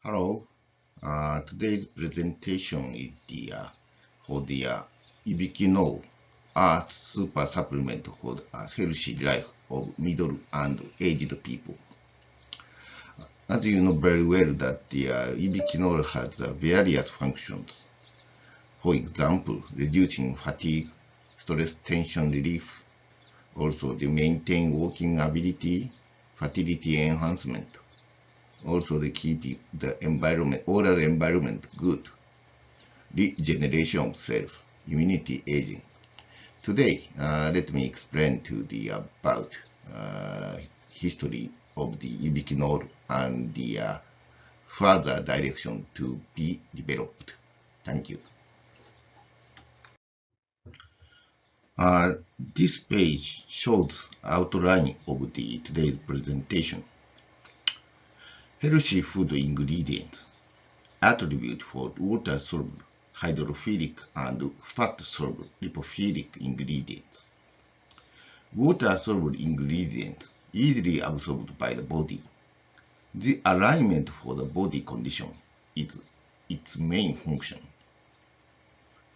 Hello. Today's presentation is for the Ubiquinol super supplement for a healthy life of middle and aged people. As you know very well that the Ubiquinol has various functions. For example, reducing fatigue, stress tension relief, also to maintain walking ability, fertility enhancement. Also, they keep the environment, oral environment good, regeneration of cells, immunity aging. Today, let me explain to the about history of the ubiquinol and the further direction to be developed. Thank you. This page shows outline of the today's presentation. Healthy food ingredients, attribute for water-soluble, hydrophilic, and fat-soluble lipophilic ingredients. Water-soluble ingredients easily absorbed by the body. The alignment for the body condition is its main function.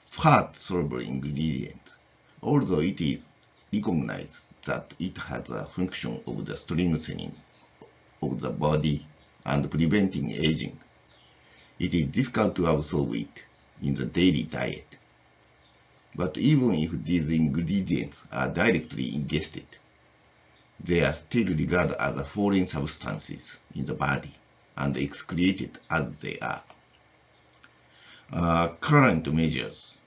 Fat-soluble ingredient, although it is recognized that it has a function of the strengthening of the body and preventing aging, it is difficult to absorb it in the daily diet. But even if these ingredients are directly ingested, they are still regarded as foreign substances in the body and excreted as they are. Current measures.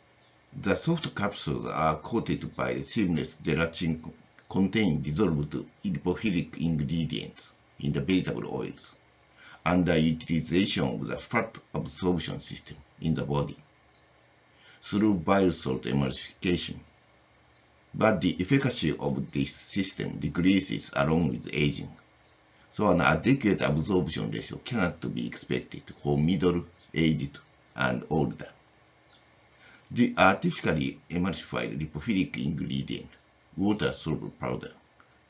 The soft capsules are coated by seamless gelatin containing dissolved lipophilic ingredients in the vegetable oils, underutilization of the fat absorption system in the body through bile salt emulsification. But the efficacy of this system decreases along with aging, so an adequate absorption ratio cannot be expected for middle-aged and older. The artificially emulsified lipophilic ingredient, water-soluble powder,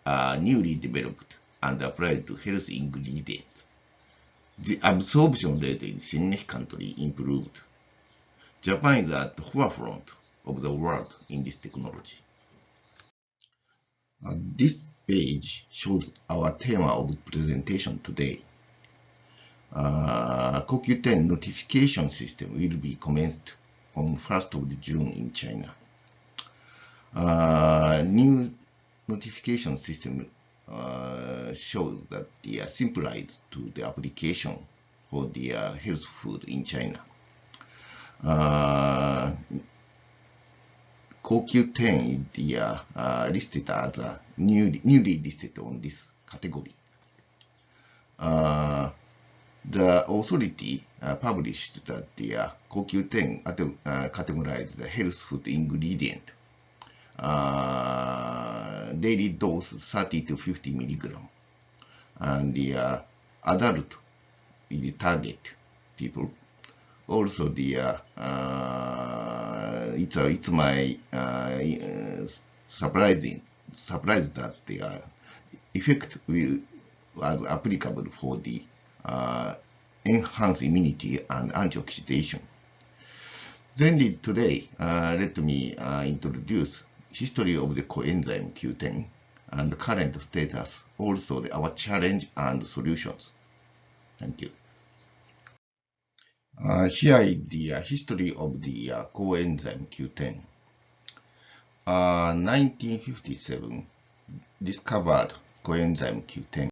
are newly developed and applied to health ingredients. The absorption rate is significantly improved. Japan is at the forefront of the world in this technology. This page shows our theme of presentation today. CoQ10 notification system will be commenced on 1st of June in China. New notification system shows that they are simplified to the application for the health food in China. CoQ10 is listed as newly listed on this category. The authority published that the CoQ10 categorized the health food ingredient. Daily dose 30 to 50 milligram, and the adult is the target people. Also, the it's my surprise that the effect was applicable for the enhanced immunity and antioxidation. Then today, let me introduce history of the coenzyme Q10 and current status, also our challenge and solutions. Thank you. Here is the history of the coenzyme Q10. 1957 discovered coenzyme Q10.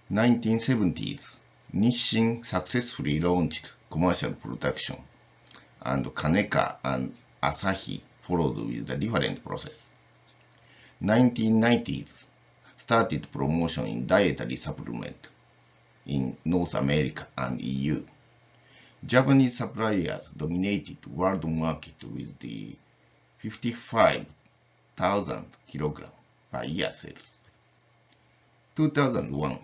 1970s, Nissin successfully launched commercial production, and Kaneka and Asahi followed with a different process. 1990s, started promotion in dietary supplement in North America and EU. Japanese suppliers dominated world market with the 55,000 kilogram per year sales. 2001,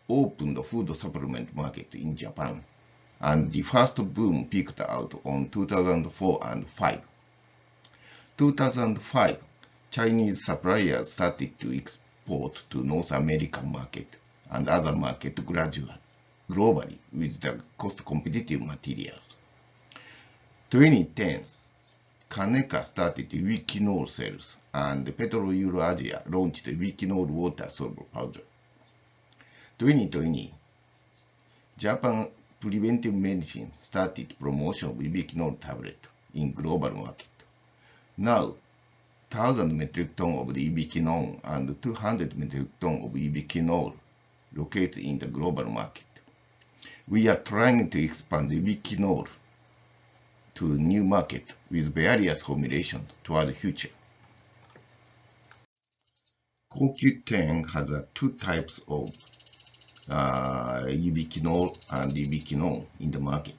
opened the food supplement market in Japan, and the first boom peaked out on 2004 and 5. 2005, Chinese suppliers started to export to North American market and other markets gradually. globally with the cost-competitive materials. 2010s, Kaneka started Ubiquinol sales, and Petro-Eurasia launched Ubiquinol water-soluble powder. 2020, Japan Preventive Medicine started promotion of Ubiquinol Tablet in global market. Now, 1,000 metric ton of the Ubiquinone and 200 metric ton of Ubiquinol located in the global market. We are trying to expand Ubiquinol to new market with various formulations toward the future. CoQ10 has two types of Ubiquinol and Ubiquinone in the market.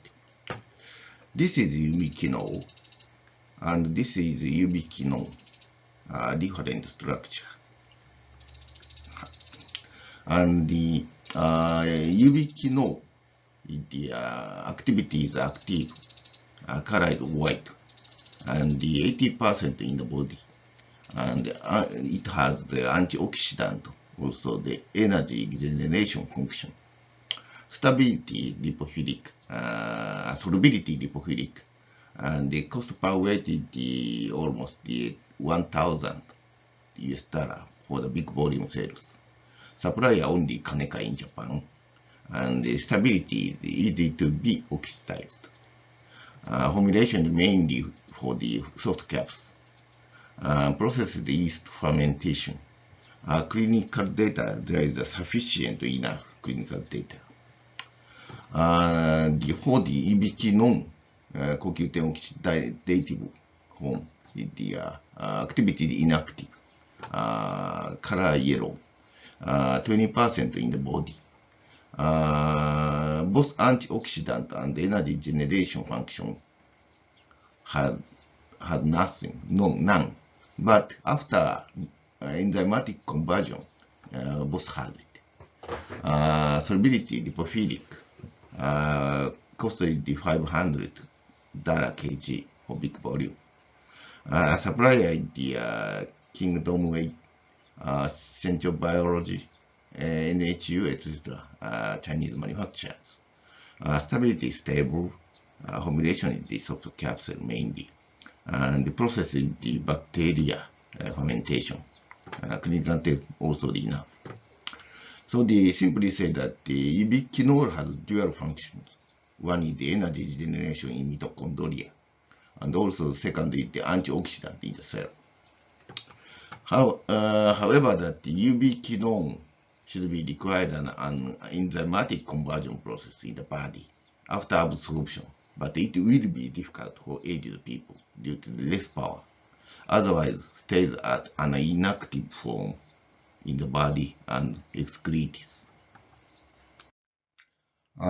This is Ubiquinol and this is Ubiquinone, different structure. And the Ubiquinol, the activity is active, color is white, and the 80% in the body, and it has the antioxidant, also the energy generation function, stability lipophilic, solubility lipophilic, and the cost per weight is almost $1,000 for the big volume sales. Supplier only Kaneka in Japan, and the stability is easy to be oxidized. Formulation mainly for the soft caps. Processed yeast fermentation. Clinical data, there is sufficient enough clinical data. For the Ubiquinone, CoQ10 oxidative form, the activity is inactive, color yellow, 20% in the body. Both antioxidant and energy generation function had none. But after enzymatic conversion, both has it. Solubility lipophilic, cost is $500 kg for big volume. Supplier is the Kingdom Way, Central Biology, NHU, etc., Chinese manufacturers. Stability is stable. Formulation is the soft capsule mainly. And the process is the bacteria fermentation. Clinical test also enough. So they simply say that the Ubiquinol has dual functions. One is the energy generation in mitochondria, and also second is the antioxidant in the cell. However, that the Ubiquinone should be required an enzymatic conversion process in the body after absorption, but it will be difficult for aged people due to the less power. Otherwise, stays at an inactive form in the body and excretes.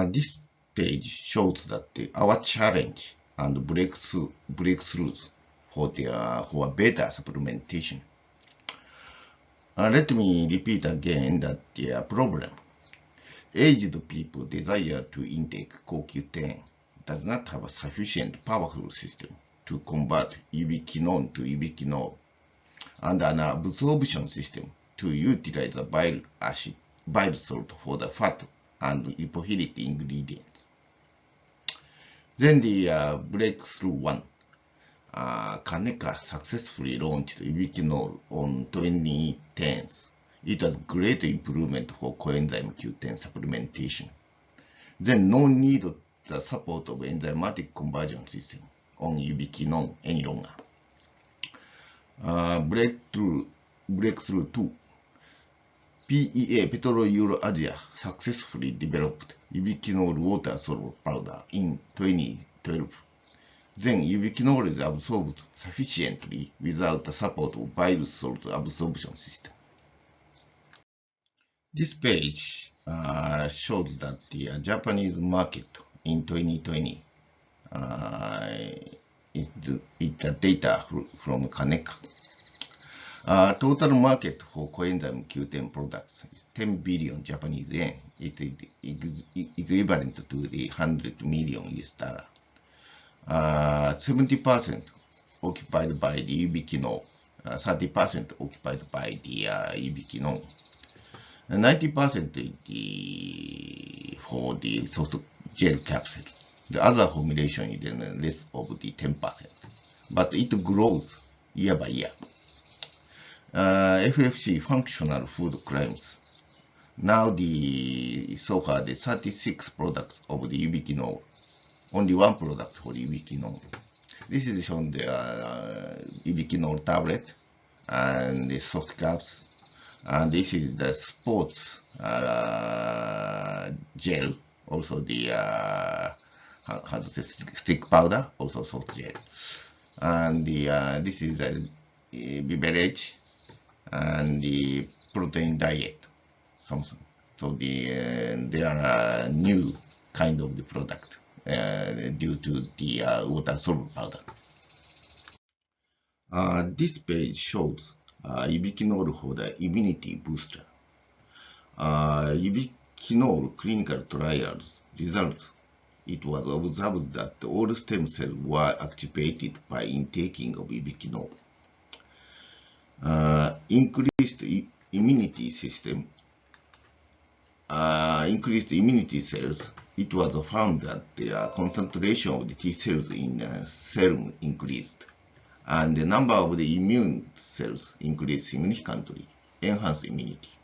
This page shows that our challenge and breakthroughs for better supplementation. Let me repeat again that the problem. Aged people desire to intake CoQ10 does not have a sufficient powerful system to convert Ubiquinone to Ubiquinol, and an absorption system to utilize the bile salt for the fat and lipophilic ingredients. Then the breakthrough one. Kaneka successfully launched Ubiquinol on 2010s. It has great improvement for coenzyme Q10 supplementation. Then no need of the support of enzymatic conversion system on Ubiquinone any longer. Breakthrough 2. PEA Petro-Eurasia successfully developed Ubiquinol water-soluble powder in 2012. Then Ubiquinol is absorbed sufficiently without the support of bile salt absorption system. This page shows that the Japanese market in 2020 is the data from Kaneka. Total market for coenzyme Q10 products is 10 billion Japanese yen. It is equivalent to the $100 million. 70% occupied by the Ubiquinol, 30% occupied by the Ubiquinone. 90% for the soft gel capsule. The other formulation is then less of the 10%, but it grows year by year. FFC functional food claims. Now so far the 36 products of the Ubiquinol. Only one product for Ubiquinol. This is shown the Ubiquinol tablet and the soft caps. And this is the sports gel, also the how to say stick powder, also soft gel. And this is a beverage and the protein diet, something. So they are a new kind of the product due to the water-soluble powder. This page shows Ubiquinol for the immunity booster. Ubiquinol clinical trials results. It was observed that all stem cells were activated by intaking of Ubiquinol. Increased immunity cells. It was found that the concentration of the T cells in serum increased, and the number of the immune cells increased significantly, enhanced immunity.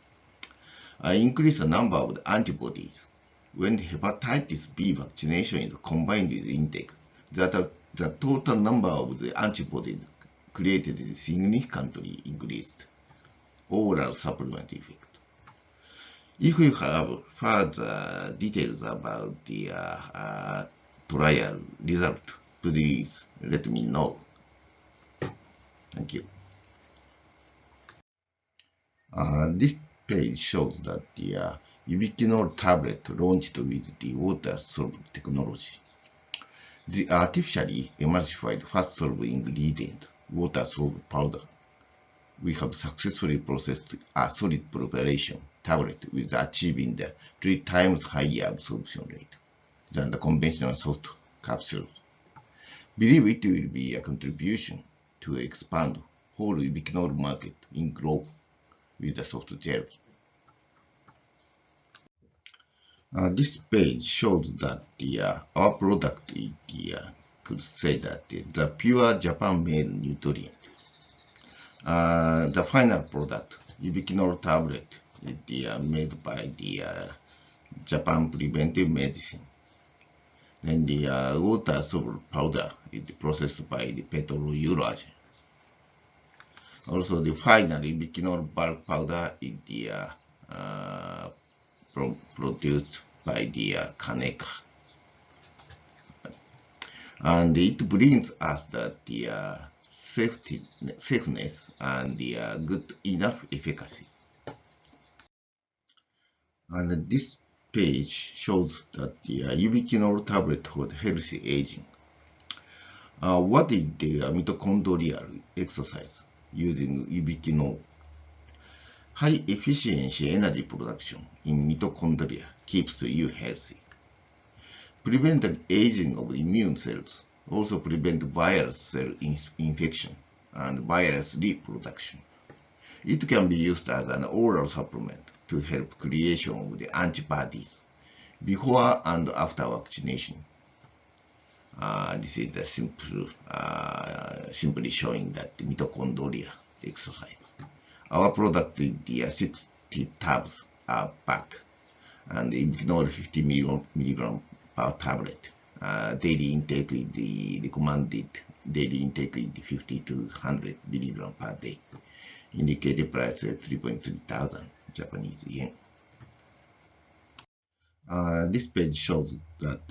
Increase the number of the antibodies. When the hepatitis B vaccination is combined with intake, the total number of the antibodies created is significantly increased. Oral supplement effect. If you have further details about the trial result, please let me know. Thank you. This page shows that the Ubiquinol tablet launched with the water-soluble technology. The artificially emulsified fast-soluble ingredient, water-soluble powder, we have successfully processed a solid preparation tablet with achieving the 3 times higher absorption rate than the conventional soft capsules. Believe it will be a contribution to expand whole Ubiquinol market in globe with the soft gel. This page shows that our product could say that the pure Japan-made nutrient. The final product, Ubiquinol Tablet, is made by the Japan Preventive Medicine. Then the water-soluble powder is processed by the Petrourology. Also, the final Ubiquinol bulk powder is produced by the Kaneka. And it brings us that the safeness and the good enough efficacy. And this page shows that the Ubiquinol tablet for healthy aging. What is the mitochondrial exercise using Ubiquinol? High efficiency energy production in mitochondria keeps you healthy. Prevent the aging of immune cells. Also prevent virus cell infection and virus reproduction. It can be used as an oral supplement to help creation of the antibodies before and after vaccination. This is a simply showing that the mitochondria exercise. Our product is the 60 tabs are pack, and Ubiquinol 50 milligram per tablet. Daily intake is the recommended daily intake is 50 to 100 milligram per day. Indicated price 3.3 thousand Japanese yen. This page shows that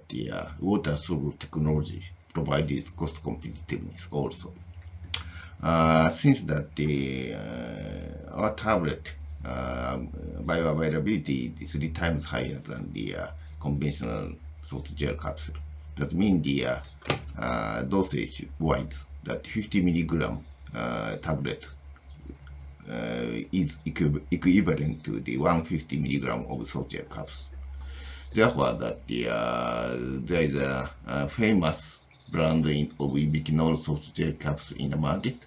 the water-soluble technology provides cost competitiveness also. Since that our tablet bioavailability is 3 times higher than the conventional soft gel capsule. That means the dosage wise that 50 milligram tablet is equivalent to the 150 milligram of soft gel capsule. Therefore, that there is a famous brand of Ubiquinol soft gel capsule in the market,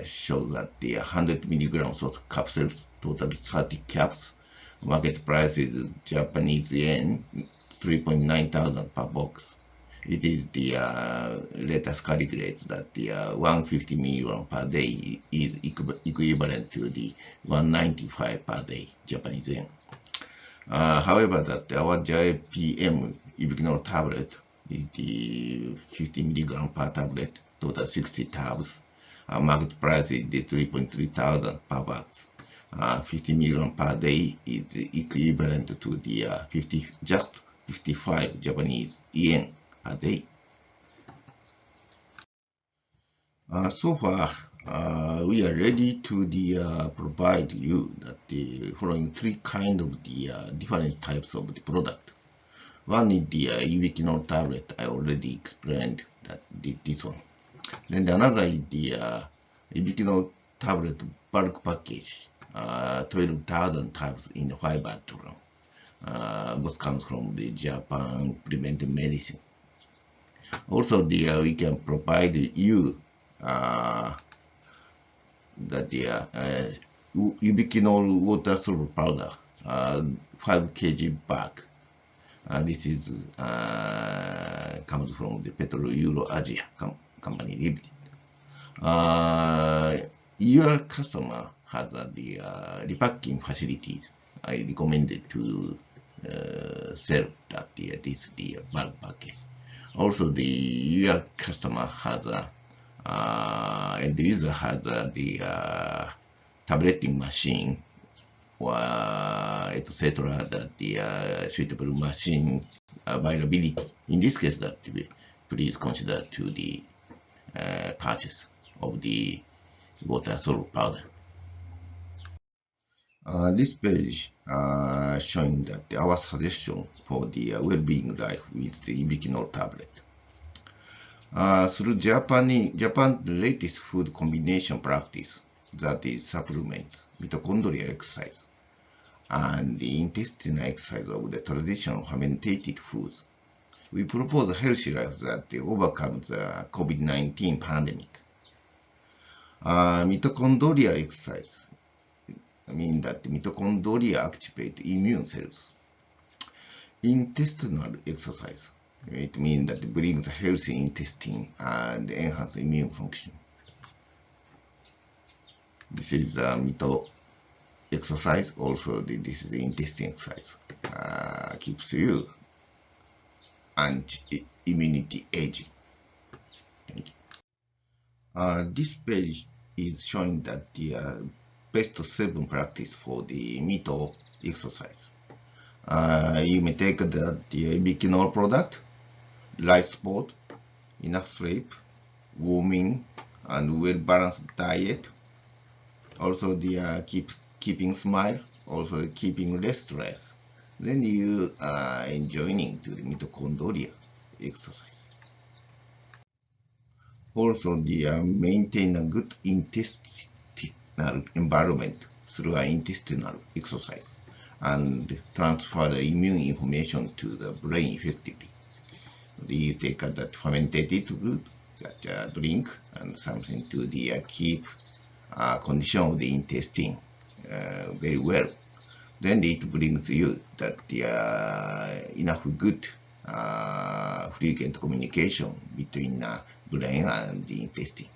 shows that the 100 milligrams of capsules, total 30 caps. Market price is Japanese yen 3.9 thousand per box. It is the latest calculates that the 150 milligram per day is equivalent to the 195 per day Japanese yen. However, that our JPM Ubiquinol tablet is the 50 milligram per tablet, total 60 tabs. Market price is the 3.3 thousand per box. 50 milligram per day is equivalent to the 55 Japanese yen per day. So far, we are ready to provide you that the following three kind of the different types of the product. One is the Ubiquinol tablet. I already explained that this one. Then another is the Ubiquinol tablet bulk package, 12,000 tabs in 5 atron. Both comes from the Japan preventive medicine. Also, we can provide you that the Ubiquinol water-soluble powder, 5 kg bag. This is comes from the Petro Euro Asia company limited. Your customer has the repacking facilities. I recommended to sell that this bulk package. Also, your customer has and the user has the tableting machine or etc. that the suitable machine availability. In this case, that please consider to the purchase of the water-soluble powder. This page showing that our suggestion for the well-being life with the Ubiquinol tablet. Through Japan's latest food combination practice, that is supplement, mitochondrial exercise, and the intestinal exercise of the traditional fermented foods, we propose a healthy life that overcomes the COVID-19 pandemic. Mitochondrial exercise means that mitochondria activate immune cells. Intestinal exercise, it means that it brings a healthy intestine and enhance immune function. This is mito exercise. Also, this is the intestine exercise. Keeps you anti-immunity aging. Thank you. This page is showing that the best 7 practice for the mito exercise. You may take the Ubiquinol product, light sport, enough sleep, warming, and well-balanced diet. Also, the keeping smile, also keeping restless. Then you are enjoying to the mitochondria exercise. Also, the maintain a good intestinal environment through an intestinal exercise and transfer the immune information to the brain effectively. You take that fermented food, that drink, and something to the keep condition of the intestine very well. Then it brings you that enough good frequent communication between brain and the intestine.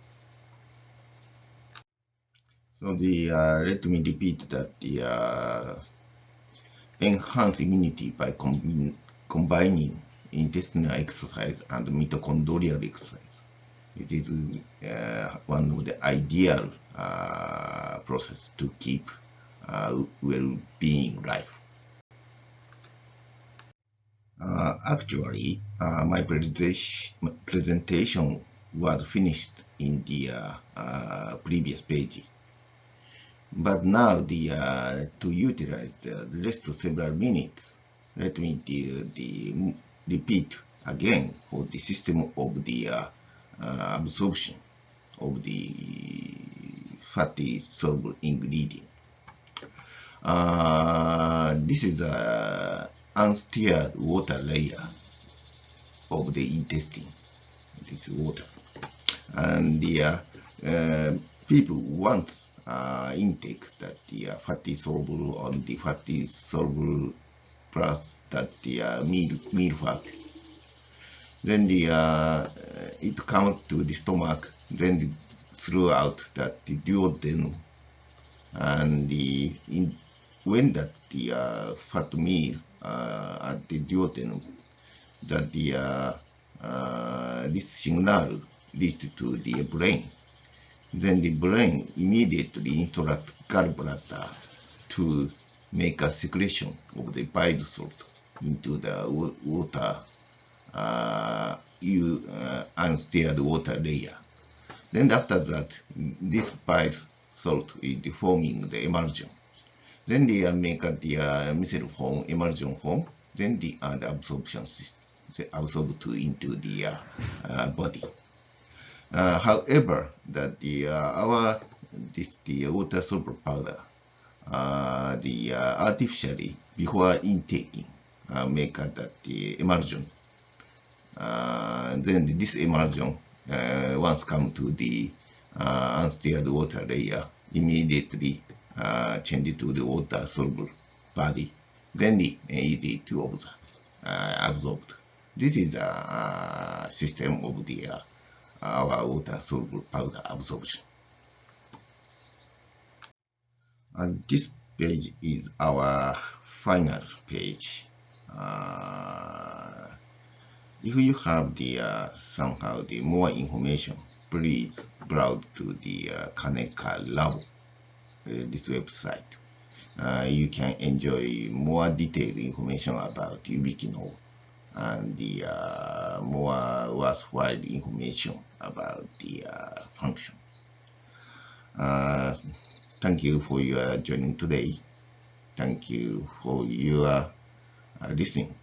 So let me repeat that the enhance immunity by combining intestinal exercise and mitochondrial exercise. It is one of the ideal process to keep well-being life. Actually, my presentation was finished in the previous pages. But now, to utilize the rest of several minutes, let me repeat again for the system of the absorption of the fatty soluble ingredient. This is a unstirred water layer of the intestine. This water, and people want intake that the fatty soluble on the fatty soluble plus that the meal fat. Then it comes to the stomach, then throughout that the duodenum, and when that the fat meal at the duodenum, that this signal reaches to the brain. Then the brain immediately interacts gallbladder to make a secretion of the bile salt into the water, unstirred water layer. Then after that, this bile salt is forming the emulsion. Then they make the methyl form, emulsion form. Then the absorption system absorbed into the body. However, that the water soluble powder, artificially before intaking, make that the emulsion. Then this emulsion once come to the unstirred water layer, immediately change to the water soluble body. Then easy to observe, absorbed. This is a system of the our water soluble powder absorption. And this page is our final page. If you have the somehow the more information, please browse to the Kaneka lab, this website. You can enjoy more detailed information about Ubiquinol and the more worthwhile information about the function. Thank you for your joining today. Thank you for your listening.